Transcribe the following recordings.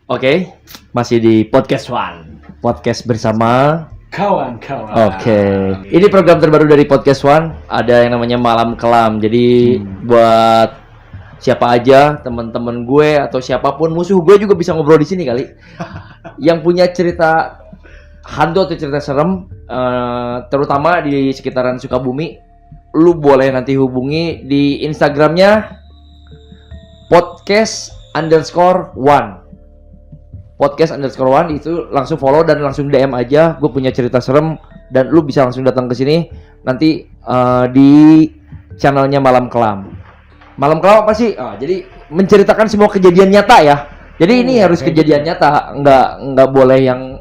Oke, masih di Podcast One. Podcast bersama kawan-kawan. Oke. Ini program terbaru dari Podcast One. Ada yang namanya Malam Kelam. Jadi buat siapa aja, teman-teman gue atau siapapun musuh gue juga bisa ngobrol di sini kali. Yang punya cerita hantu atau cerita serem, terutama di sekitaran Sukabumi, lu boleh nanti hubungi di Instagramnya podcast_one. Podcast_one itu langsung follow dan langsung DM aja. Gue punya cerita serem dan lu bisa langsung datang ke sini nanti di channelnya Malam Kelam. Malam Kelam apa sih? Jadi menceritakan semua kejadian nyata ya. Jadi ini harus kejadian nyata, nggak boleh yang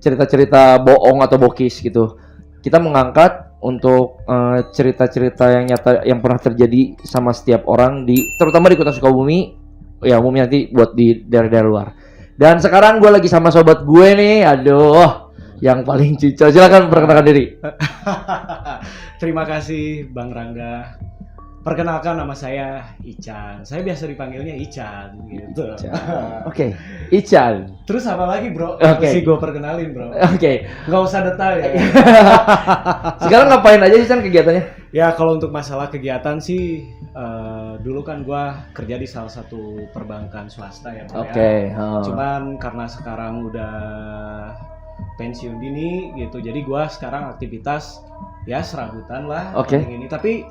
cerita-cerita bohong atau bokis gitu. Kita mengangkat untuk cerita-cerita yang nyata yang pernah terjadi sama setiap orang terutama di Kota Sukabumi. Ya umumnya nanti buat di daerah-daerah luar. Dan sekarang gue lagi sama sobat gue nih, aduh, yang paling cico. Silakan perkenalkan diri. Terima kasih Bang Rangga. Perkenalkan, nama saya Ican. Saya biasa dipanggilnya Ican gitu. Oke, Ican. Terus apa lagi bro? Oke. Sih gue perkenalin bro. Oke. Nggak usah detail ya. Sekarang ngapain aja sih Ican kegiatannya? Ya kalau untuk masalah kegiatan sih, dulu kan gue kerja di salah satu perbankan swasta ya bro. Oke. Cuman karena sekarang udah pensiun dini gitu, jadi gue sekarang aktivitas ya serabutan lah. Oke. Ini tapi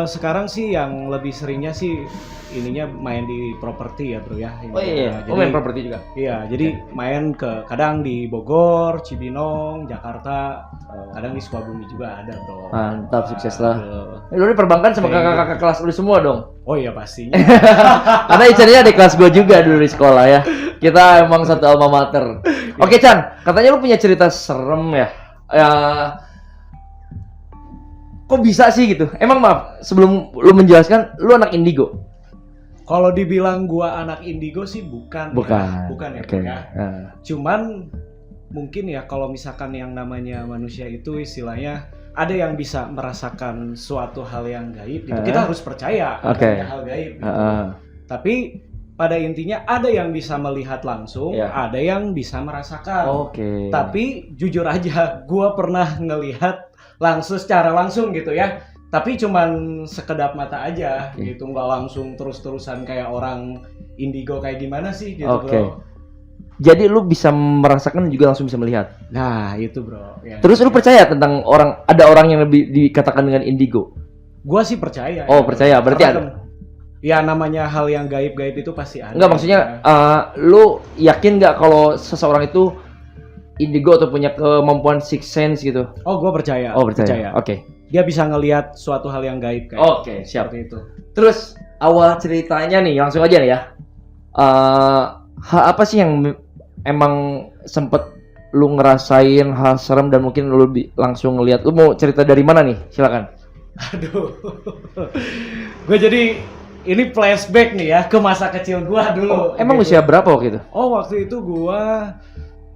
sekarang sih yang lebih seringnya sih ininya main di properti ya bro ya. Oh iya, jadi, main properti juga? Iya, jadi main kadang di Bogor, Cibinong, Jakarta, kadang di Sukabumi juga ada bro. Mantap, sukses lah. Lu ini perbankan sama kakak-kakak kelas lu semua dong? Oh iya pastinya. Karena Ican-nya adik kelas gue juga dulu di sekolah ya. Kita emang satu alma mater. Oke Chan, katanya lu punya cerita serem ya? Kok bisa sih gitu? Emang maaf, sebelum lu menjelaskan, lu anak indigo? Kalau dibilang gua anak indigo sih bukan. Bukan. Ya. Bukan ya, Okay. ya. Cuman mungkin ya kalau misalkan yang namanya manusia itu istilahnya ada yang bisa merasakan suatu hal yang gaib, itu kita harus percaya adanya hal gaib. Gitu. Tapi pada intinya ada yang bisa melihat langsung, ada yang bisa merasakan. Tapi jujur aja, gua pernah ngelihat secara langsung gitu ya, tapi cuman sekedap mata aja gitu, nggak langsung terus-terusan kayak orang indigo kayak gimana sih gitu bro. Jadi lu bisa merasakan juga langsung bisa melihat. Nah itu bro ya. Terus lu percaya tentang ada orang yang lebih dikatakan dengan indigo? Gua sih percaya. Oh ya, percaya, berarti ada. Ya namanya hal yang gaib-gaib itu pasti ada. Enggak, maksudnya lu yakin nggak kalau seseorang itu indigo atau punya kemampuan sixth sense gitu? Oh, gue percaya. Oh, percaya. Oke. Dia bisa ngelihat suatu hal yang gaib kayak. Siap. Seperti itu. Terus awal ceritanya nih, langsung aja nih ya. Apa sih yang emang sempet lu ngerasain hal serem dan mungkin lu langsung ngelihat? Lu mau cerita dari mana nih? Silakan. Aduh. Gue jadi ini flashback nih ya ke masa kecil gua dulu. Emang gitu. usia berapa waktu itu? Oh, waktu itu gua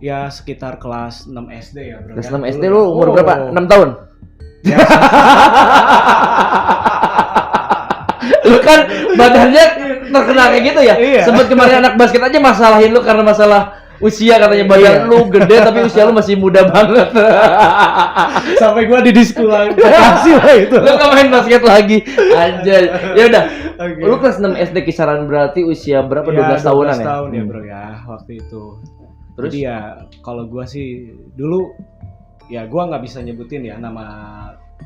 ya sekitar kelas 6 SD ya bro. Kelas 6 SD lu umur berapa? 6 tahun? Ya. Lu kan badannya terkenal kayak gitu ya? Iya. Sempet kemarin anak basket aja masalahin lu karena masalah usia, katanya badan lu gede tapi usia lu masih muda banget. Sampai gua didiskualifikasi lah itu. Lu nggak main basket lagi, anjay. Ya udah. Lu kelas 6 SD kisaran berarti usia berapa? 12 tahunan ya? 12 tahun ya bro ya waktu itu. Terus? Jadi ya kalau gua sih dulu ya gua nggak bisa nyebutin ya nama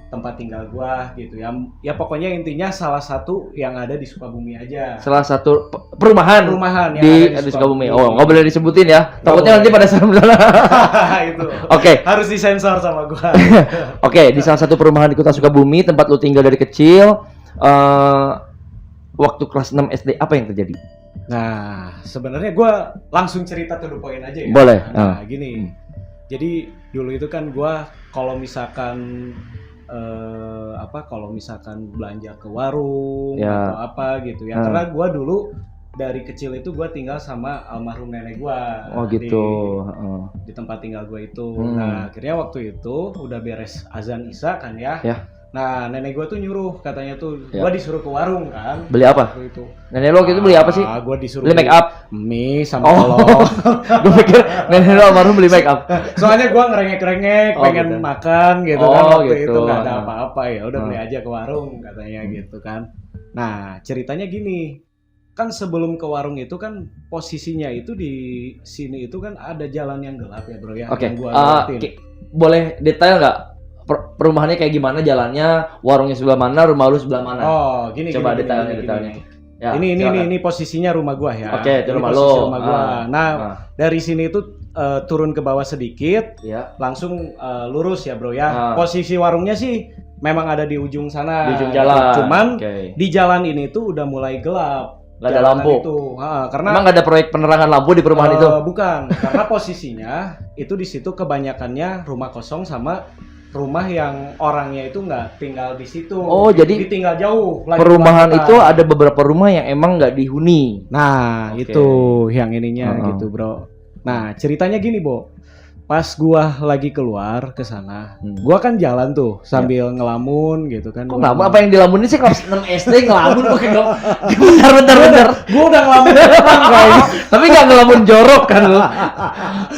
tempat tinggal gua gitu ya. Ya pokoknya intinya salah satu yang ada di Sukabumi aja. Salah satu perumahan yang di Sukabumi. Oh, nggak boleh disebutin ya. Takutnya nanti pada serem sana. Itu. Oke. Harus disensor sama gua. Oke, di salah satu perumahan di Kota Sukabumi tempat lu tinggal dari kecil. Waktu kelas 6 SD apa yang terjadi? Nah, sebenarnya gue langsung cerita to the point aja ya. Boleh. Nah, gini. Jadi dulu itu kan gue kalau misalkan kalau misalkan belanja ke warung atau apa gitu ya. Karena gue dulu dari kecil itu gue tinggal sama almarhum nenek gue. Oh gitu. Di tempat tinggal gue itu. Nah, akhirnya waktu itu udah beres azan Isya kan ya. Nah, nenek gue tuh nyuruh, katanya tuh, gue disuruh ke warung kan. Beli apa? Itu. Nenek lo waktu itu beli apa sih? Gue disuruh beli make up, mie sama telur. Gue pikir nenek lo almarhum beli make up. Soalnya gue ngerengek-rengek, pengen gitu. makan gitu kan. Waktu gitu. itu nggak ada apa-apa ya, udah beli aja ke warung katanya gitu kan. Nah, ceritanya gini, kan sebelum ke warung itu kan posisinya itu di sini itu kan ada jalan yang gelap ya bro ya. Oke. Yang gua lewatin. Boleh detail nggak? Perumahannya kayak gimana, jalannya, warungnya sebelah mana, rumah lu sebelah mana? Oh, gini. Coba gini, detailnya. Ya, ini posisinya rumah gua ya. Oke, itu rumah posisi lo. rumah gua. Nah, dari sini itu turun ke bawah sedikit, langsung lurus ya bro ya. Posisi warungnya sih memang ada di ujung sana. Di ujung jalan. Cuman di jalan ini tuh udah mulai gelap. Gak ada lampu. Karena emang gak ada proyek penerangan lampu di perumahan itu? Bukan, karena posisinya itu di situ kebanyakannya rumah kosong sama rumah yang orangnya itu nggak tinggal di situ. Oh, jadi ditinggal jauh. Perumahan itu ada beberapa rumah yang emang nggak dihuni. Nah, itu yang ininya gitu, bro. Nah, ceritanya gini, Bo. Pas gua lagi keluar ke sana, gua kan jalan tuh sambil ngelamun gitu kan. Kok ngelamun? Apa yang dilamunin sih kelas 6 SD ngelamun kok kayak bentar. Gua udah ngelamun kayaknya. Tapi nggak ngelamun jorok kan lu.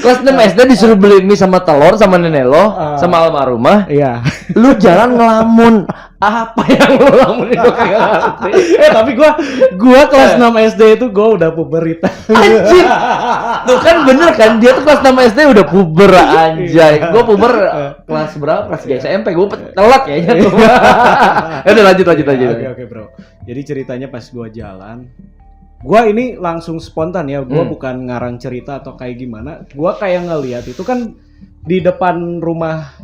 Kelas 6 SD disuruh beli mie sama telur sama nenek lo, sama almarhumah. Iya. Lu jalan ngelamun. Apa yang lu lamunin itu kayak ngerti. Tapi gua kelas 6 SD itu gua udah puberita. Anjir. Tuh kan bener kan, dia tuh kelas 6 SD udah puber anjay. Gua puber kelas berapa? Kelas 3 SMP. Gua telat kayaknya tuh. Udah lanjut aja. Oke, bro. Jadi ceritanya pas gua jalan, gua ini langsung spontan ya. Gua bukan ngarang cerita atau kayak gimana. Gua kayak ngelihat itu kan di depan rumah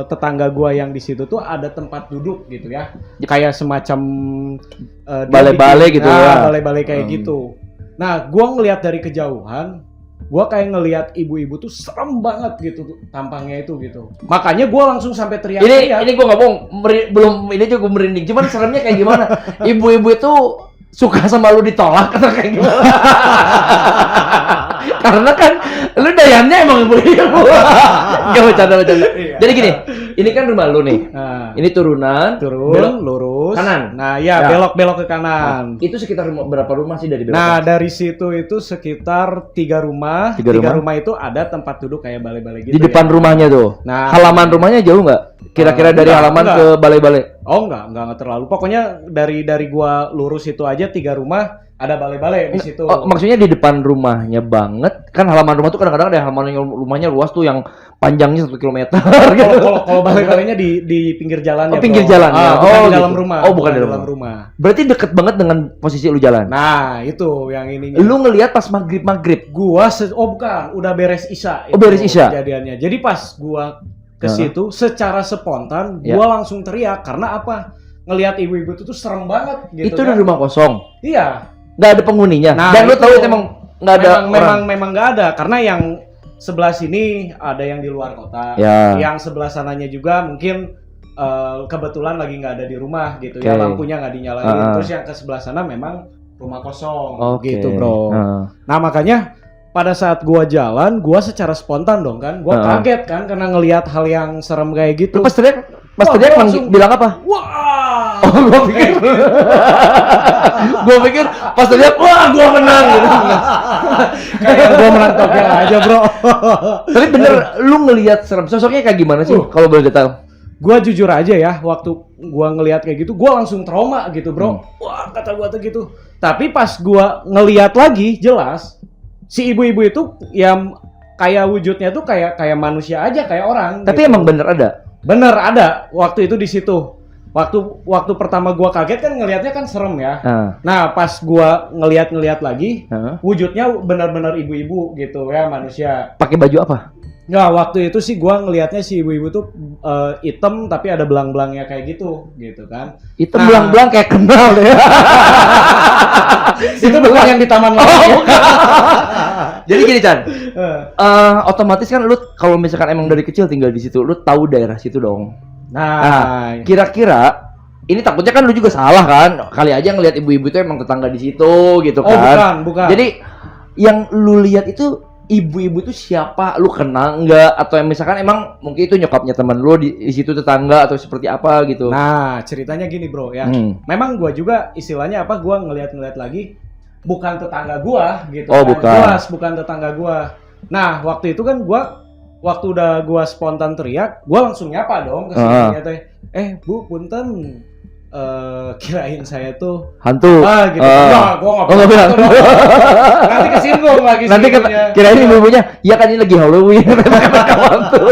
tetangga gua yang di situ tuh ada tempat duduk gitu ya. Kayak semacam balai-balai gitu ya. Balai-balai kayak gitu. Nah, gua ngelihat dari kejauhan, gua kayak ngelihat ibu-ibu tuh serem banget gitu tampangnya itu gitu. Makanya gua langsung sampai teriak-teriak. Ini gua nggak bohong, belum ini juga gua merinding. Cuman seremnya kayak gimana? Ibu-ibu itu suka sama lu ditolak atau kayak gimana? Karena kan lu dayannya emang ibu-ibu. Gak bercanda. Jadi gini, ini kan rumah lu nih. Ini turun, belok lurus kanan. Nah, belok ke kanan. Itu sekitar berapa rumah sih dari belok? Nah, dari situ itu sekitar 3 rumah. 3 rumah itu ada tempat duduk kayak balai-balai gitu. Di depan rumahnya tuh. Nah, halaman rumahnya jauh nggak? Kira-kira dari halaman ke balai-balai? Oh, enggak terlalu. Pokoknya dari gua lurus itu aja 3 rumah ada balai-balai di situ. Oh, maksudnya di depan rumahnya banget. Kan halaman rumah tuh kadang-kadang ada halaman yang rumahnya luas tuh yang panjangnya 1 kilometer. Kalau balai-balainya di pinggir jalannya. Oh, pinggir jalan. Bukan di dalam rumah. Oh, bukan di dalam rumah. Berarti deket banget dengan posisi lu jalan. Nah, itu yang ininya. Lu ngelihat pas maghrib. Bukan, udah beres Isya. Oh, beres Isya. Kejadiannya. Jadi pas gua ke situ secara spontan gua langsung teriak karena apa? Ngelihat ibu-ibu itu tuh serem banget gitu. Itu di rumah kosong. Iya. Nggak ada penghuninya. Nah, dan lu tahu itu emang nggak ada memang nggak ada karena yang sebelah sini ada yang di luar kota. Yang sebelah sananya juga mungkin kebetulan lagi nggak ada di rumah gitu ya, lampunya nggak dinyalain. Terus yang ke sebelah sana memang rumah kosong gitu, bro. Nah, makanya pada saat gua jalan, gua secara spontan dong kan, gua kaget kan karena ngelihat hal yang serem kayak gitu. Pas teriak langsung bilang apa? Wah! Oh, gua pikir pas teriak, wah, gua menang gitu. Kayak gua menang tokel aja, bro. Tapi bener, lu ngelihat serem. Sosoknya kayak gimana sih kalau boleh detail? Gua jujur aja ya, waktu gua ngelihat kayak gitu, gua langsung trauma gitu, bro. Wah, kata gua tuh gitu. Tapi pas gua ngelihat lagi, jelas si ibu-ibu itu yang kayak wujudnya tuh kayak manusia aja, kayak orang. Tapi gitu. Emang bener ada? Bener ada. Waktu itu di situ. Waktu pertama gua kaget kan ngelihatnya kan serem ya. Nah, pas gua ngelihat lagi, wujudnya benar-benar ibu-ibu gitu ya, manusia. Pakai baju apa? Ya, waktu itu sih gua ngelihatnya si ibu-ibu tuh hitam tapi ada belang-belangnya kayak gitu kan. Hitam belang-belang kayak kenal deh. Itu bukan yang di taman lain. Jadi gini, Chan. Otomatis kan lu kalau misalkan emang dari kecil tinggal di situ, lu tahu daerah situ dong. Nah, kira-kira ini takutnya kan lu juga salah kan? Kali aja ngelihat ibu-ibu itu emang tetangga di situ gitu kan. Oh, bukan. Jadi yang lu lihat itu ibu-ibu tuh siapa? Lu kenal nggak? Atau misalkan emang mungkin itu nyokapnya teman lu di situ tetangga atau seperti apa gitu? Nah, ceritanya gini bro ya. Memang gua juga istilahnya apa? Gua ngeliat-ngeliat lagi bukan tetangga gua gitu. Oh, kan. bukan. Jelas bukan tetangga gua. Nah, waktu itu kan waktu udah gua spontan teriak, gua langsung nyapa dong ke sini teh. Bu, punten. Kirain saya tuh hantu. Gitu. Enggak, gua enggak bilang. Nanti kesinggung lagi. Nanti kirain ibunya, ya kan ini lagi Halloween. Hantu.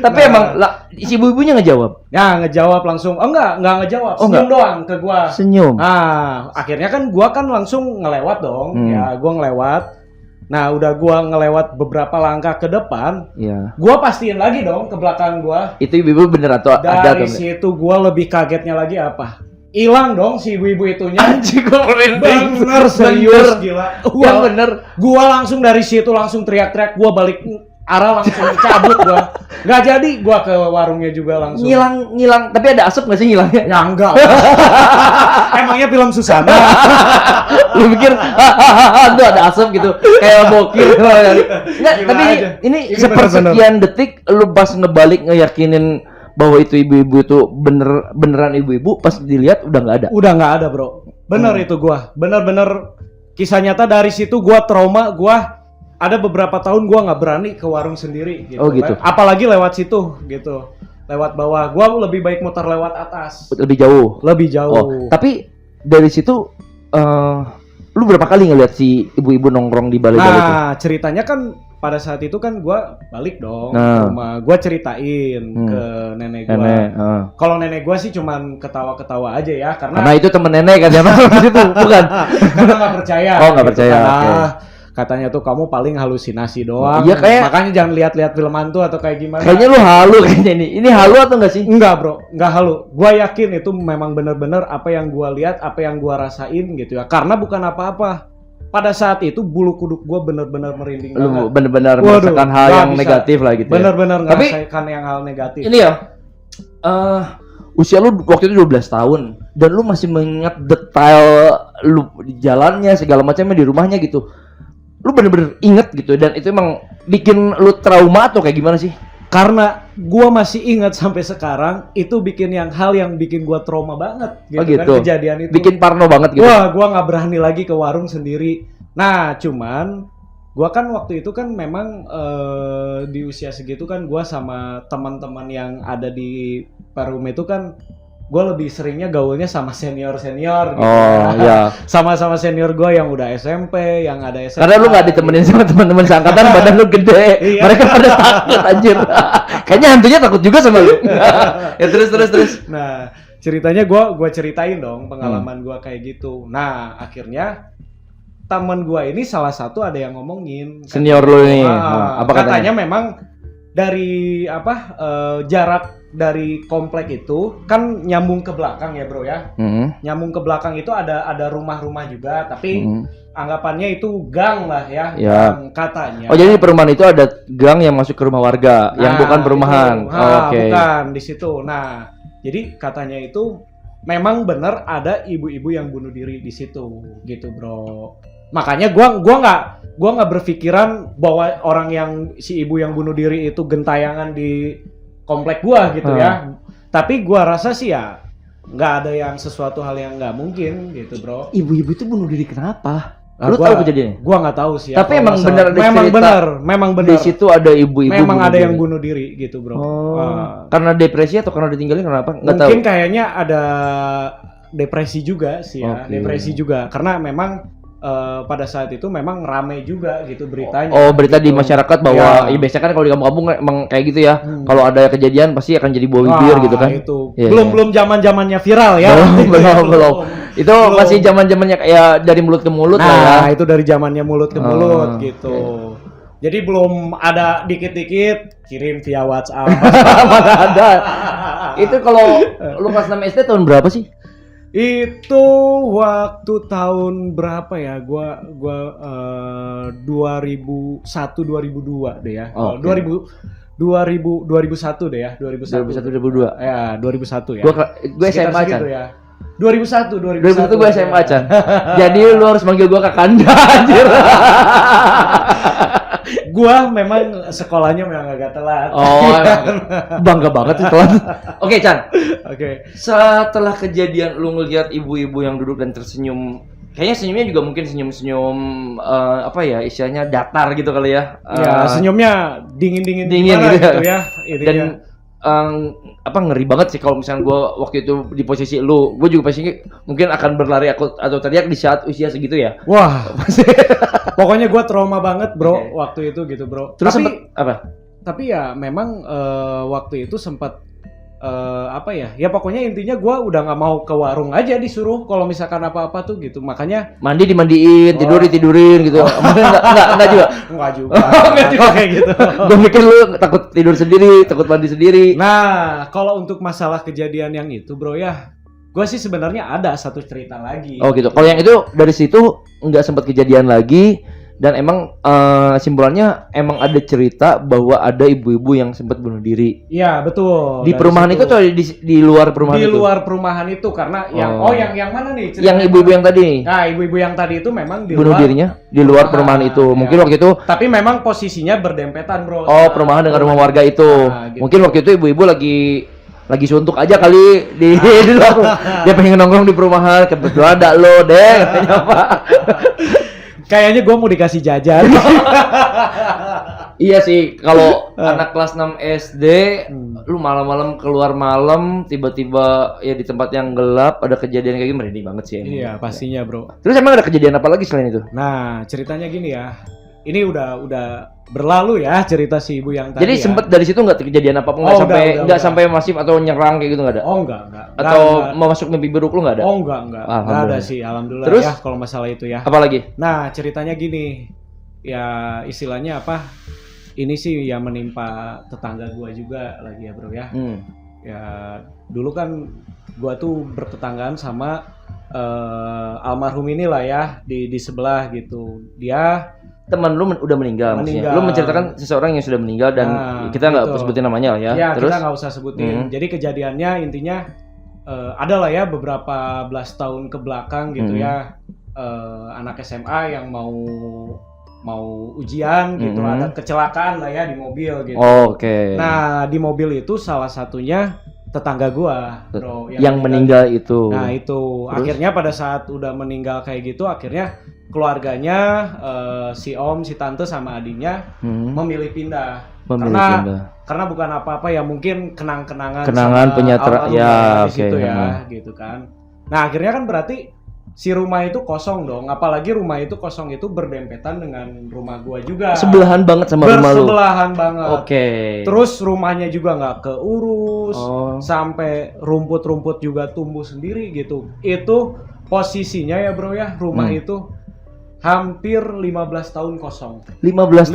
Tapi emang si ibu-ibunya ngejawab. Ya, ngejawab langsung. Enggak ngejawab. Senyum doang ke gua. Senyum. Nah, akhirnya kan gua kan langsung ngelewat dong. Ya, gua ngelewat. Nah, udah gua ngelewat beberapa langkah ke depan, gua pastiin lagi dong ke belakang gua. Itu ibu-ibu bener atau ada? Dari situ gua lebih kagetnya lagi apa? Hilang dong si ibu-ibu itunya. Anjing, gua merinding. Bener, serius gila. Yang bener. Gua langsung dari situ langsung teriak-teriak, gua balik arah langsung cabut gua. Nggak jadi gua ke warungnya juga langsung. Ngilang. Tapi ada asap nggak sih ngilangnya? Ya enggak. Emangnya film Susana? Lu pikir tuh ada asap gitu kayak bokir. Enggak, tapi ini sepersekian detik lu pas ngebalik ngeyakinin bahwa itu ibu-ibu itu beneran ibu-ibu, pas dilihat udah nggak ada. Udah nggak ada, Bro. Bener itu gua. Bener-bener kisah nyata. Dari situ gua trauma. Gua ada beberapa tahun gua nggak berani ke warung sendiri gitu. Oh gitu. Apalagi lewat situ gitu. Lewat bawah. Gua lebih baik muter lewat atas. Lebih jauh. Oh, tapi dari situ lu berapa kali ngeliat si ibu-ibu nongkrong di balik-balik itu? Nah, ceritanya kan pada saat itu kan gua balik dong ke rumah. Gua ceritain ke nenek gua. Kalau nenek gua sih cuman ketawa-ketawa aja ya, karena itu temen nenek kan ya, itu bukan? Karena nggak percaya. Oh, nggak percaya. Katanya tuh kamu paling halusinasi doang. Iya, kayak makanya jangan lihat-lihat film hantu atau kayak gimana. Kayaknya lu halu kayaknya ini. Ini halu atau enggak sih? Enggak, Bro. Enggak halu. Gua yakin itu memang benar-benar apa yang gua lihat, apa yang gua rasain gitu ya. Karena bukan apa-apa. Pada saat itu bulu kuduk gua benar-benar merinding banget. Lu benar-benar merasakan hal yang negatif lah gitu ya. Benar-benar ngerasakan yang hal negatif. Ini ya. Usia lu waktu itu 12 tahun dan lu masih mengingat detail lu di jalannya segala macamnya di rumahnya gitu. Lu bener-bener inget gitu dan itu emang bikin lu trauma atau kayak gimana sih? Karena gua masih ingat sampai sekarang, itu bikin hal yang bikin gua trauma banget gitu, kan kejadian itu. Bikin parno banget gitu. Wah, gua nggak berani lagi ke warung sendiri. Nah, cuman gua kan waktu itu kan memang di usia segitu kan gua sama teman-teman yang ada di Perum itu kan gue lebih seringnya gaulnya sama senior-senior gitu. Oh iya. Sama-sama senior gue yang udah SMP, yang ada SMA. Karena lu gak ditemenin sama teman-teman seangkatan, badan lu gede. Mereka pada takut anjir. Kayaknya hantunya takut juga sama lu. Ya terus. Nah, ceritanya gue ceritain dong pengalaman gue kayak gitu. Nah, akhirnya teman gue ini salah satu ada yang ngomongin. Senior lu nih. Apa katanya memang dari jarak dari komplek itu kan nyambung ke belakang ya, Bro ya. Nyambung ke belakang itu ada rumah-rumah juga, tapi anggapannya itu gang lah ya. Gang katanya. Oh, jadi di perumahan itu ada gang yang masuk ke rumah warga, yang bukan perumahan. Oke. Bukan di situ. Nah, jadi katanya itu memang benar ada ibu-ibu yang bunuh diri di situ gitu, Bro. Makanya gua nggak berpikiran bahwa orang yang si ibu yang bunuh diri itu gentayangan di komplek gua gitu ya. Tapi gua rasa sih ya nggak ada yang sesuatu hal yang nggak mungkin gitu, Bro. Ibu-ibu itu bunuh diri kenapa? Lu tahu kejadiannya? Gua nggak tahu sih. Tapi emang benar ada memang benar. Di situ ada ibu-ibu. Memang ada yang bunuh diri gitu, Bro. Karena depresi atau karena ditinggalin kenapa? Nggak tahu. Mungkin kayaknya ada depresi juga sih ya. Depresi juga karena memang pada saat itu memang ramai juga gitu beritanya. Oh, berita gitu. Di masyarakat bahwa ya biasanya kan kalau di kampung-kampung emang kayak gitu ya. Kalau ada kejadian pasti akan jadi bawa bibir gitu kan. Itu. Belum zaman-zamannya viral ya. Belum. Itu masih zaman-zamannya kayak dari mulut ke mulut lah ya. Nah, itu dari zamannya mulut ke mulut gitu. Jadi belum ada dikit-dikit kirim via WhatsApp. Mana ada. Itu kalau lu kelas 6 SD tahun berapa sih? Itu waktu tahun berapa ya? Gua 2001 2002 deh ya. 2001 deh ya. 2002. Ya, 2001 ya. Gua SMA kan. Ya. 2001 gua SMA Chan. Jadi lu harus manggil gua Kakanda anjir. Gua memang sekolahnya memang agak telat. Oh, bangga banget sih telat. Oke, Chan. Oke. Setelah kejadian lu ngeliat ibu-ibu yang duduk dan tersenyum, kayaknya senyumnya juga mungkin senyum-senyum apa ya, istilahnya datar gitu kali ya. Ya, senyumnya dingin gitu ya. Dan apa ngeri banget sih kalau misalnya gue waktu itu di posisi lu, gue juga pasti mungkin akan berlari atau teriak di saat usia segitu ya. Wah, pokoknya gue trauma banget bro waktu itu gitu bro. Terus sempet apa? Tapi ya memang waktu itu sempat apa ya? Ya pokoknya intinya gue udah nggak mau ke warung aja disuruh kalau misalkan apa-apa tuh gitu. Makanya mandi dimandiin, tidurin gitu. Enggak juga. Enggak juga. Kayak gitu. Gue mikir lu takut tidur sendiri, takut mandi sendiri. Nah, kalau untuk masalah kejadian yang itu, bro ya, gue sih sebenarnya ada satu cerita lagi. Oh gitu. Kalau yang itu dari situ nggak sempat kejadian lagi. Dan emang simpulannya emang ada cerita bahwa ada ibu-ibu yang sempat bunuh diri. Iya betul. Di perumahan itu atau di luar perumahan itu? Di luar perumahan itu karena yang mana nih? Yang ibu-ibu yang tadi. Nah ibu-ibu yang tadi itu memang di bunuh dirinya di luar perumahan itu. Ya. Mungkin waktu itu. Tapi memang posisinya berdempetan bro. Oh perumahan dengan rumah warga itu. Nah, gitu. Mungkin waktu itu ibu-ibu lagi suntuk aja kali di luar. Dia pengen nongkrong di perumahan. Kebetulan ada lo deh katanya Pak. Kayaknya gue mau dikasih jajan. Iya sih, kalau anak kelas 6 SD, lu malam-malam keluar malam, tiba-tiba ya di tempat yang gelap ada kejadian kayak gini merinding banget sih. Emang. Iya, pastinya bro. Terus emang ada kejadian apa lagi selain itu? Nah, ceritanya gini ya. Ini udah berlalu ya cerita si ibu yang tadi. Jadi sempet dari situ nggak kejadian apapun nggak sampai masif atau nyerang kayak gitu nggak ada? Oh enggak. Atau mau masuk mimpi buruk lu nggak ada? Oh enggak. Nggak ada sih, alhamdulillah. Terus, ya kalau masalah itu ya. Apalagi? Nah ceritanya gini, ya istilahnya apa? Ini sih yang menimpa tetangga gua juga lagi ya bro ya. Ya dulu kan gua tuh bertetanggaan sama almarhum inilah ya di sebelah gitu. Dia teman lu udah meninggal. Maksudnya. Lu menceritakan seseorang yang sudah meninggal dan kita nggak sebutin namanya lah ya. Ya terus? Kita nggak usah sebutin. Jadi kejadiannya intinya adalah ya beberapa belas tahun ke belakang gitu ya, anak SMA yang mau ujian gitu, ada kecelakaan lah ya di mobil gitu. Oke. Nah di mobil itu salah satunya tetangga gua bro yang meninggal itu. Nah itu terus? Akhirnya pada saat udah meninggal kayak gitu akhirnya keluarganya si om, si tante sama adiknya memilih pindah. Karena bukan apa-apa ya mungkin kenangan penyetra ya di situ ya gitu kan. Nah akhirnya kan berarti si rumah itu kosong dong, apalagi rumah itu kosong itu berdempetan dengan rumah gua juga. Sebelahan banget sama rumah lu. Bersebelahan banget. Oke. Terus rumahnya juga nggak keurus, sampai rumput-rumput juga tumbuh sendiri gitu. Itu posisinya ya bro ya, rumah itu hampir 15 tahun kosong. 15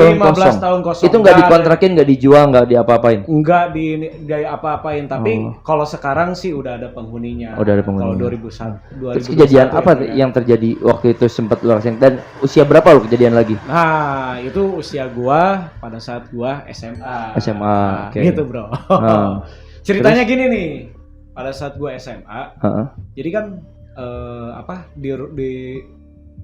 tahun kosong. Itu nggak dikontrakin, nggak dijual, nggak diapa-apain? Nggak apa-apain, tapi kalau sekarang sih udah ada penghuninya. Udah ada penghuninya. Kalau 2001. Terus kejadian apa yang terjadi waktu itu sempat lu rasain? Dan usia berapa lu kejadian lagi? Nah, itu usia gua pada saat gua SMA. SMA, oke. Gitu bro. Ceritanya gini nih, pada saat gua SMA, jadi kan di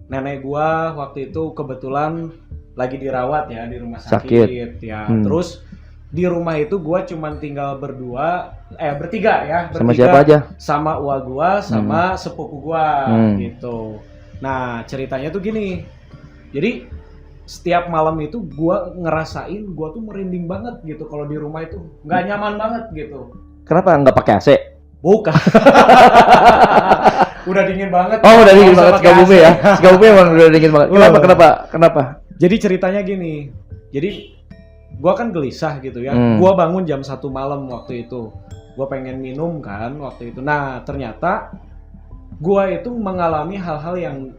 nenek gua waktu itu kebetulan lagi dirawat ya di rumah sakit. Ya. Terus di rumah itu gua cuman tinggal bertiga ya. Sama siapa aja? Sama uwa gua sama sepupu gua gitu. Nah, ceritanya tuh gini. Jadi setiap malam itu gua ngerasain gua tuh merinding banget gitu kalau di rumah itu nggak nyaman banget gitu. Kenapa nggak pakai AC? Bukan. Udah dingin banget. Oh, udah dingin banget Sukabumi ya. Sukabumi emang udah dingin banget. Kenapa? Jadi ceritanya gini. Jadi gua kan gelisah gitu ya. Gua bangun jam 1 malam waktu itu. Gua pengen minum kan waktu itu. Nah, ternyata gua itu mengalami hal-hal yang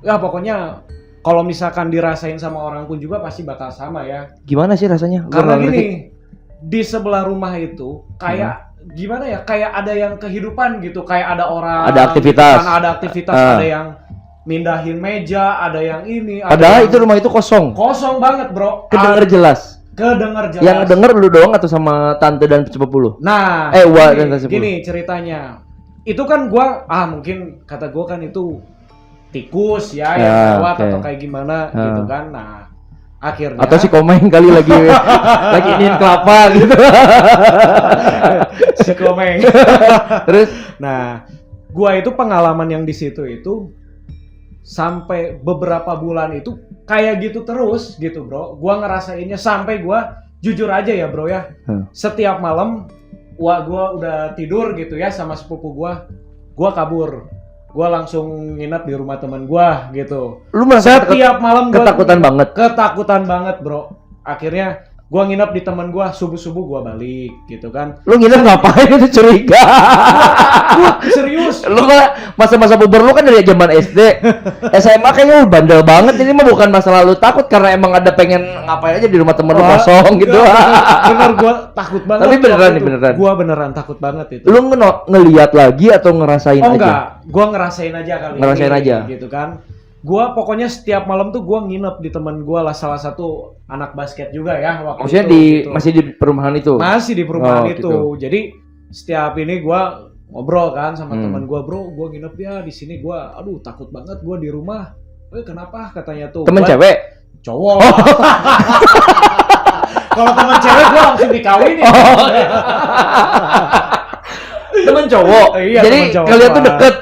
ya pokoknya kalau misalkan dirasain sama orang pun juga pasti bakal sama ya. Gimana sih rasanya? Karena gini, di sebelah rumah itu kayak gimana ya, kayak ada yang kehidupan gitu, kayak ada orang, ada aktivitas, ada yang mindahin meja, ada yang ini. Padahal itu rumah itu kosong banget bro. Kedenger jelas. Yang denger lu doang atau sama tante dan sepupu lu? Nah, gini ceritanya. Itu kan gua mungkin kata gua kan itu tikus ya yang lewat atau kayak gimana gitu kan. Nah, Akhirnya atau si Komeng kali lagi iniin kelapa gitu. Si Komeng. Terus nah, gua itu pengalaman yang di situ itu sampai beberapa bulan itu kayak gitu terus gitu, Bro. Gua ngerasainnya sampai gua jujur aja ya, Bro ya. Setiap malam gua udah tidur gitu ya sama sepupu gua kabur. Gua langsung nginep di rumah teman gua gitu. Lu merasa setiap malam gua ketakutan banget, Bro. Akhirnya gua nginep di teman gua, subuh-subuh gua balik gitu kan. Lu nginep ngapain itu curiga? Gua serius. Lu kan masa-masa puber lu kan dari zaman SD. SMA kayaknya lu bandel banget. Ini mah bukan masalah lu takut karena emang ada pengen ngapain aja di rumah temen lu kosong gitu. Bener, gua takut banget. Tapi beneran. Gua beneran takut banget itu. Lu ngeliat lagi atau ngerasain aja? Enggak, gua ngerasain aja kali ngerasain ini, aja gitu kan. Gua pokoknya setiap malam tuh gua nginep di teman gua lah, salah satu anak basket juga ya waktu maksudnya itu, gitu. masih di perumahan itu? Masih di perumahan itu. Gitu. Jadi setiap ini gua ngobrol kan sama teman gua, "Bro, gua nginep ya di sini, gua aduh takut banget gua di rumah." Kenapa katanya tuh? Temen cewek? Cowok. Kalau teman cewek gua langsung dikawinin. Temen cowok. Iya, jadi temen cowok, kalian tuh deket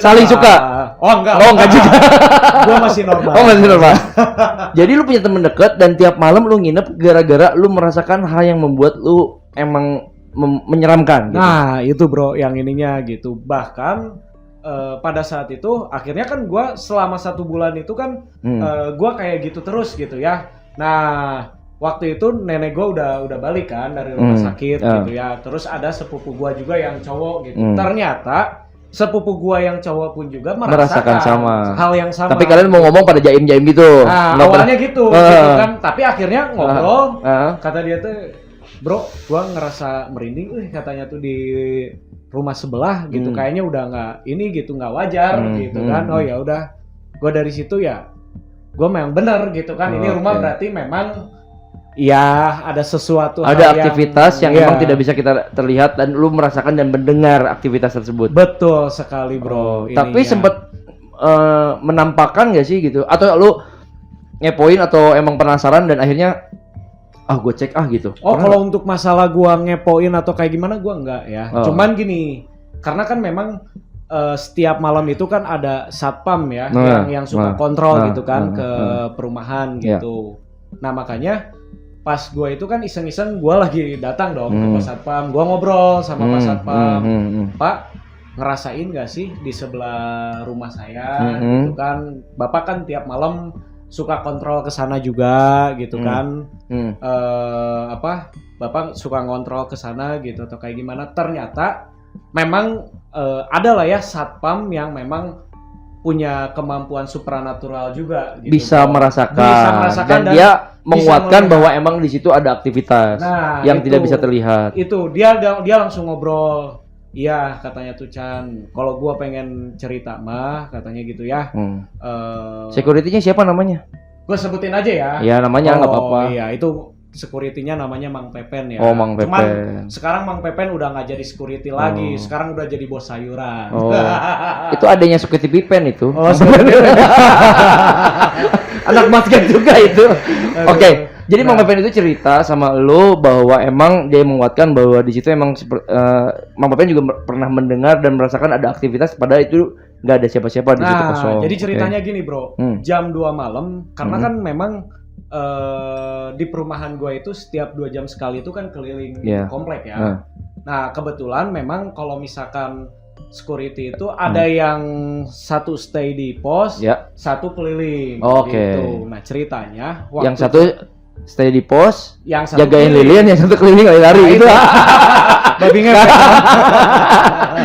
saling suka? Oh enggak juga. Gua masih normal. Oh masih normal. Jadi lu punya temen deket dan tiap malam lu nginep gara-gara lu merasakan hal yang membuat lu emang menyeramkan gitu. Nah itu bro yang ininya gitu. Bahkan pada saat itu akhirnya kan gua selama 1 bulan itu kan gua kayak gitu terus gitu ya. Nah waktu itu nenek gue udah balik kan dari rumah sakit gitu ya. Terus ada sepupu gue juga yang cowok gitu. Ternyata sepupu gue yang cowok pun juga merasakan sama hal yang sama. Tapi kalian mau ngomong pada jaim-jaim gitu. Nah awalnya gitu kan. Tapi akhirnya ngobrol. Kata dia tuh, "Bro, gue ngerasa merinding katanya tuh di rumah sebelah gitu. Kayaknya udah nggak ini gitu, nggak wajar gitu kan." Oh ya udah. Gue dari situ ya gue memang bener gitu kan. Ini rumah berarti memang ya ada sesuatu ada aktivitas yang memang tidak bisa kita terlihat dan lu merasakan dan mendengar aktivitas tersebut. Betul sekali bro. Tapi sempat menampakkan gak sih gitu? Atau lu ngepoin atau emang penasaran dan akhirnya gue cek gitu? Kalau untuk masalah gua ngepoin atau kayak gimana gua enggak ya. Cuman gini, karena kan memang setiap malam itu kan ada satpam ya yang suka kontrol gitu kan ke perumahan gitu. Nah makanya pas gue itu kan iseng-iseng gue lagi datang dong ke Pak Satpam, gue ngobrol sama Pak Satpam, "Pak, ngerasain gak sih di sebelah rumah saya gitu kan, Bapak kan tiap malam suka kontrol ke sana juga gitu kan, Bapak suka ngontrol ke sana gitu atau kayak gimana?" Ternyata memang ada lah ya satpam yang memang punya kemampuan supranatural juga gitu. Bisa merasakan dan dia menguatkan bahwa emang di situ ada aktivitas yang tidak bisa terlihat. Itu dia langsung ngobrol. "Iya," katanya tuh Chan, "kalau gua pengen cerita mah," katanya gitu ya. Security-nya siapa namanya? Gua sebutin aja ya. Ya namanya nggak apa-apa. Iya, itu security-nya namanya Mang Pepen ya. Oh, Mang Pepen. Cuman sekarang Mang Pepen udah nggak jadi security lagi. Sekarang udah jadi bos sayuran. Itu adanya security Pipen itu. Anak basket juga itu. Oke. Jadi Mang Pepen itu cerita sama lo bahwa emang dia menguatkan bahwa di situ emang Mang Pepen juga pernah mendengar dan merasakan ada aktivitas padahal itu nggak ada siapa-siapa di situ kosong. Jadi ceritanya gini, Bro. Jam 2 malam karena kan memang di perumahan gue itu setiap 2 jam sekali itu kan keliling komplek ya. Nah kebetulan memang kalau misalkan security itu ada yang satu stay di pos, satu keliling. Gitu. Nah ceritanya yang satu stay di pos, yang satu jagain lilin, yang satu keliling lari itu. Babi ngepet.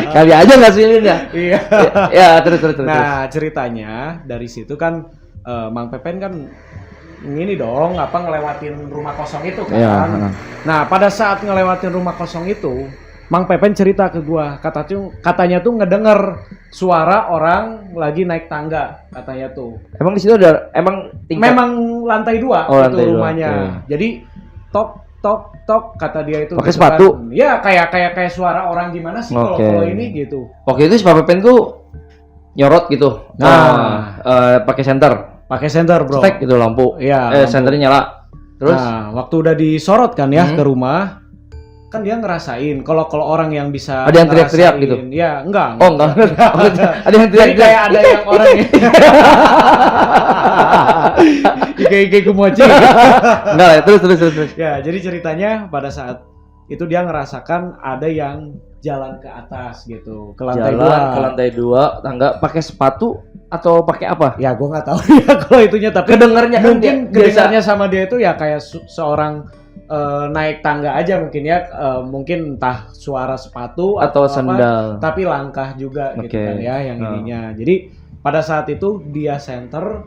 Kali aja nggak sih lilin ya? Iya. Ya terus. Nah ceritanya dari situ kan Mang Pepen kan ini dong ngelewatin rumah kosong itu kan. Nah pada saat ngelewatin rumah kosong itu Mang Pepen cerita ke gua, katanya tuh ngedenger suara orang lagi naik tangga katanya tuh. Emang di situ ada tingkat? Memang lantai 2 itu rumahnya. Jadi tok kata dia itu. Pakai sepatu? Kan. Ya kayak suara orang gimana sih kalau ini gitu. Waktu itu si Pak Pepen tuh nyorot gitu. Pakai senter. Pakai senter, bro. Stek gitu lampu. Iya. Senternya nyala. Terus? Nah, waktu udah disorot kan ya ke rumah, kan dia ngerasain. Kalau orang yang bisa ada yang teriak-teriak gitu. Ya, enggak. Oh, enggak. Ada yang teriak. Jadi kayak ada yang orang Ike kumoci. Enggak ya, terus. Ya, jadi ceritanya pada saat itu dia ngerasakan ada yang jalan ke atas gitu, ke lantai 2. Ke lantai 2, tangga pakai sepatu atau pakai apa? Ya, gua nggak tahu ya kalau itunya, tapi kedengarnya kan mungkin kedengarnya sama dia itu ya kayak seorang naik tangga aja mungkin ya, mungkin entah suara sepatu atau sendal. Tapi langkah juga gitu kan ya yang ininya. Jadi pada saat itu dia center,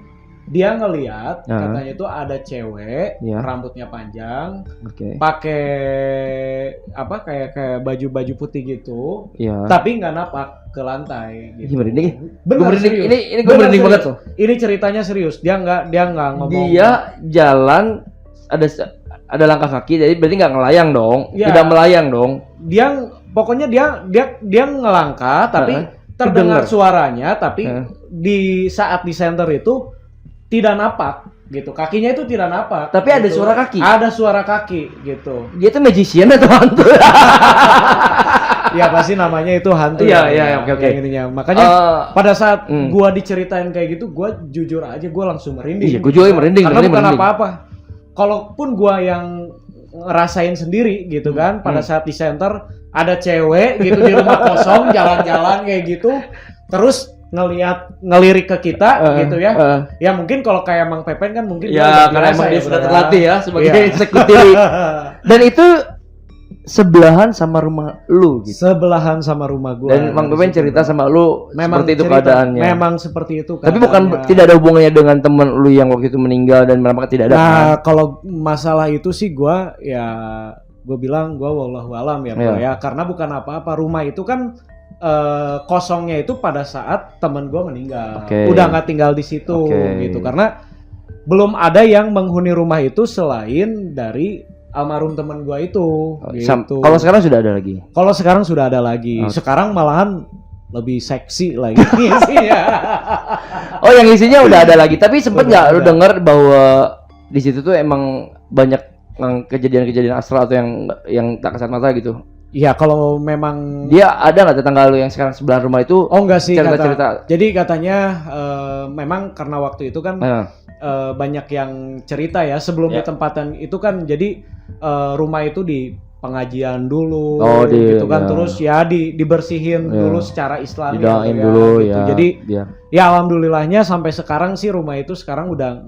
dia ngelihat katanya itu ada cewek rambutnya panjang, pakai apa kayak baju putih gitu, tapi nggak napak ke lantai. Gitu. Merinding. Bener, ini gue merinding banget tuh. Ini ceritanya serius. Dia nggak ngomong. Dia jalan ada langkah kaki, jadi berarti nggak ngelayang dong, tidak melayang dong. Dia pokoknya dia ngelangkah, tapi terdengar suaranya, tapi di saat di center itu tidak napak gitu, kakinya itu tidak napak. Tapi gitu. Ada suara kaki. Ada suara kaki gitu. Dia tuh magician atau hantu? Ya pasti namanya itu hantu. Iya, oke. Intinya. Makanya pada saat gua diceritain kayak gitu, gua jujur aja gua langsung merinding. Iya, gua juga merinding. Karena bukan apa-apa. Kalaupun gua yang ngerasain sendiri gitu kan, pada saat di center ada cewek gitu di rumah kosong jalan-jalan kayak gitu, terus ngelirik ke kita gitu ya. Ya mungkin kalau kayak Mang Pepen kan mungkin ya karena emang dia sudah terlatih ya sebagai eksekutif. Dan itu sebelahan sama rumah lu gitu. Sebelahan sama rumah gua. Dan Mang Pepen cerita sama lu memang seperti itu keadaannya. Memang seperti itu keadaannya. Tapi bukan tidak ada hubungannya dengan teman lu yang waktu itu meninggal dan memang tidak ada. Nah, kalau masalah itu sih gua bilang wallahu alam ya, bro ya. Karena bukan apa-apa, rumah itu kan kosongnya itu pada saat teman gue meninggal, udah nggak tinggal di situ gitu, karena belum ada yang menghuni rumah itu selain dari almarhum teman gue itu. Gitu. Kalau sekarang sudah ada lagi? Kalau sekarang sudah ada lagi. Sekarang malahan lebih seksi lagi isinya. Oh, yang isinya udah ada lagi. Tapi sempet nggak lu dengar bahwa di situ tuh emang banyak kejadian-kejadian astral atau yang tak kasat mata gitu? Iya, kalau memang dia ada nggak tetangga lu yang sekarang sebelah rumah itu? Oh enggak sih, cerita. Jadi katanya memang karena waktu itu kan banyak yang cerita ya sebelum ditempatan itu kan, jadi rumah itu di pengajian dulu gitu kan, terus ya dibersihin dulu secara Islami ya, dulu gitu. Jadi ya alhamdulillahnya sampai sekarang sih rumah itu sekarang udah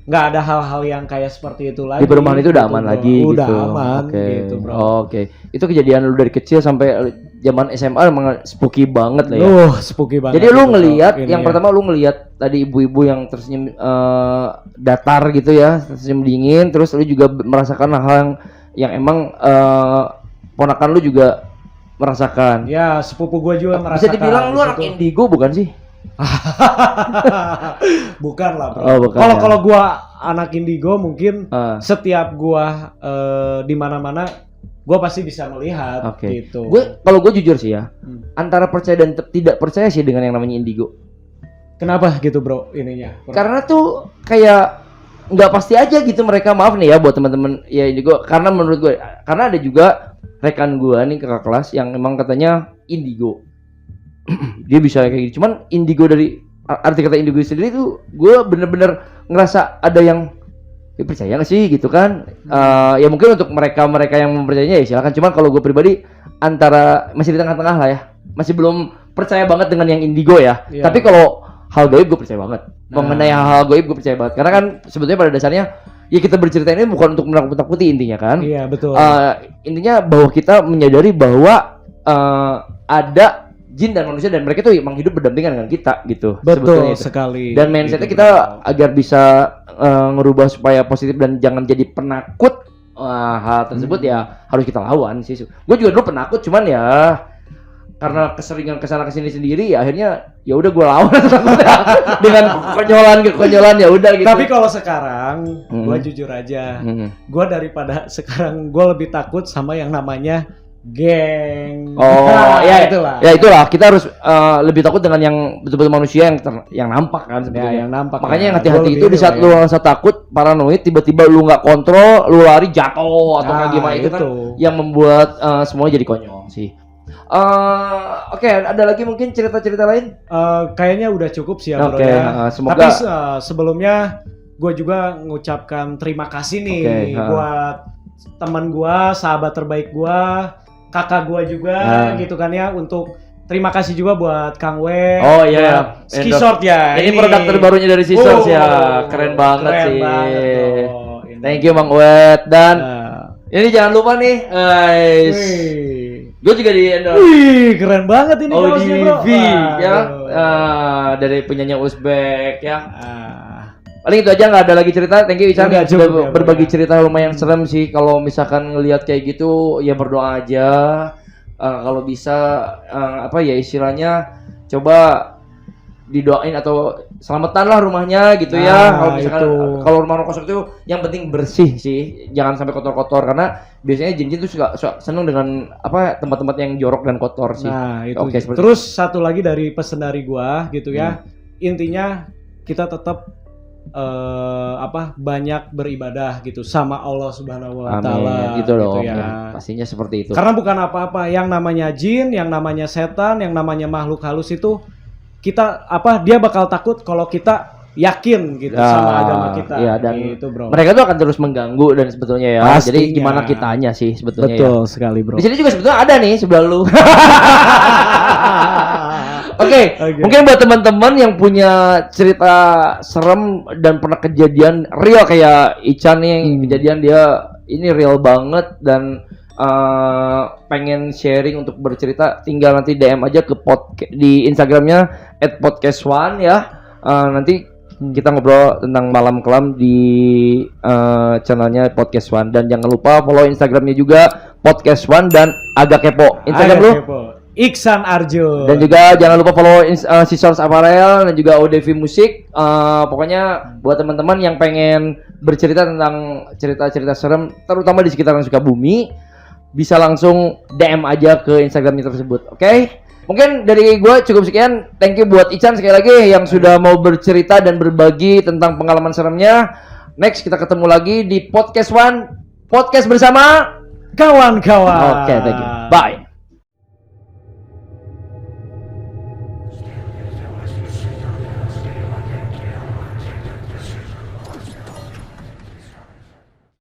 nggak ada hal-hal yang kayak seperti itu lagi. Di perumahan itu udah aman lagi udah gitu. Aman gitu, bro. Oke. Itu kejadian lu dari kecil sampai zaman SMA emang spooky banget lah ya. Spooky banget. Jadi lu ngelihat pertama lu ngelihat tadi ibu-ibu yang tersenyum datar gitu ya, tersenyum dingin, terus lu juga merasakan hal yang emang ponakan lu juga merasakan. Ya, sepupu gua juga merasakan. Bisa dibilang lu anak indigo bukan sih? Bukan lah, bro. Kalau gua anak indigo mungkin setiap gua di mana-mana gua pasti bisa melihat gitu. Kalau gua jujur sih ya, antara percaya dan tidak percaya sih dengan yang namanya indigo. Kenapa gitu, bro, ininya? Karena tuh kayak nggak pasti aja gitu mereka. Maaf nih ya buat teman-teman ya indigo, karena menurut gue, karena ada juga rekan gua nih kakak kelas yang emang katanya indigo. Dia bisa kayak gitu. Cuman indigo, dari arti kata indigo sendiri tuh gue bener-bener ngerasa ada yang percaya nggak sih gitu kan. Ya mungkin untuk mereka yang mempercayainya ya silakan. Cuman kalau gue pribadi antara masih di tengah-tengah lah ya, masih belum percaya banget dengan yang indigo ya. Tapi kalau hal gaib gue percaya banget. Mengenai hal gaib gue percaya banget, karena kan sebetulnya pada dasarnya ya kita bercerita ini bukan untuk menakut-nakuti intinya kan. Iya betul. Intinya bahwa kita menyadari bahwa ada jin dan manusia dan mereka tuh emang hidup berdampingan dengan kita gitu. Betul sekali. Dan mindsetnya kita agar bisa ngerubah supaya positif dan jangan jadi penakut hal tersebut ya harus kita lawan sih. Gue juga dulu penakut, cuman ya karena keseringan kesana kesini sendiri ya akhirnya ya udah gue lawan dengan kekonyolan ya udah gitu. Tapi kalau sekarang gue jujur aja, gue daripada sekarang gue lebih takut sama yang namanya geng. Oh, ya itulah. Ya itulah, kita harus lebih takut dengan yang betul-betul manusia yang nampak kan sebetulnya. Ya, yang nampak. Makanya ya. yang hati-hati itu di saat lu rasa takut, paranoid, tiba-tiba lu nggak kontrol, lu lari jatuh atau kayak gimana itu kan yang membuat semua jadi konyol sih. Oke, ada lagi mungkin cerita-cerita lain? Kayaknya udah cukup sih ya bro Oke, ya. semoga. Tapi sebelumnya gue juga ngucapkan terima kasih nih buat teman gue, sahabat terbaik gue, kakak gue juga gitu kan ya, untuk terima kasih juga buat Kang W. Oh iya, Skisort ya. Ini produk terbarunya dari Skisort ya, keren banget sih. Thank you Bang Wet. Dan ini jangan lupa nih, guys. Gue juga di endorse. Wih, keren banget ini kaosnya bro. ODV ya, dari penyanyi Uzbek ya. Paling itu aja, nggak ada lagi cerita. Thank you Ican, sudah berbagi cerita lumayan serem sih. Kalau misalkan ngelihat kayak gitu, ya berdoa aja. Kalau bisa apa ya istilahnya, coba didoain atau selamatan lah rumahnya gitu ya. Kalau misalkan kalau rumah kosong itu yang penting bersih sih, jangan sampai kotor-kotor, karena biasanya jin-jin tuh suka seneng dengan apa tempat-tempat yang jorok dan kotor sih. Nah itu. Terus satu lagi dari pesan dari gua gitu ya, intinya kita tetap banyak beribadah gitu sama Allah Subhanahu Wa Taala gitu loh ya. Pastinya seperti itu. Karena bukan apa-apa, yang namanya jin, yang namanya setan, yang namanya makhluk halus itu kita dia bakal takut kalau kita yakin gitu sama agama kita. Iya, dan gitu, bro. Mereka tuh akan terus mengganggu dan sebetulnya ya. Pastinya. Jadi gimana kitanya sih sebetulnya. Betul sekali bro. Di sini juga sebetulnya ada nih sebelah lu. Oke, mungkin buat teman-teman yang punya cerita serem dan pernah kejadian real kayak Ican nih, yang kejadian dia ini real banget dan pengen sharing untuk bercerita, tinggal nanti DM aja ke di Instagramnya @podcast1 ya. Nanti kita ngobrol tentang Malam Kelam di channelnya Podcast1, dan jangan lupa follow Instagramnya juga Podcast1 dan Agak Kepo. Instagram lu? Iksan Arjo. Dan juga jangan lupa follow Skisort Apparel dan juga ODV Musik. Pokoknya buat teman-teman yang pengen bercerita tentang cerita-cerita serem, terutama di sekitaran Sukabumi, bisa langsung DM aja ke Instagramnya tersebut. Oke? Mungkin dari gue cukup sekian. Thank you buat Ican sekali lagi yang sudah mau bercerita dan berbagi tentang pengalaman seremnya. Next kita ketemu lagi di Podcast1, podcast bersama kawan-kawan. Oke, thank you. Bye.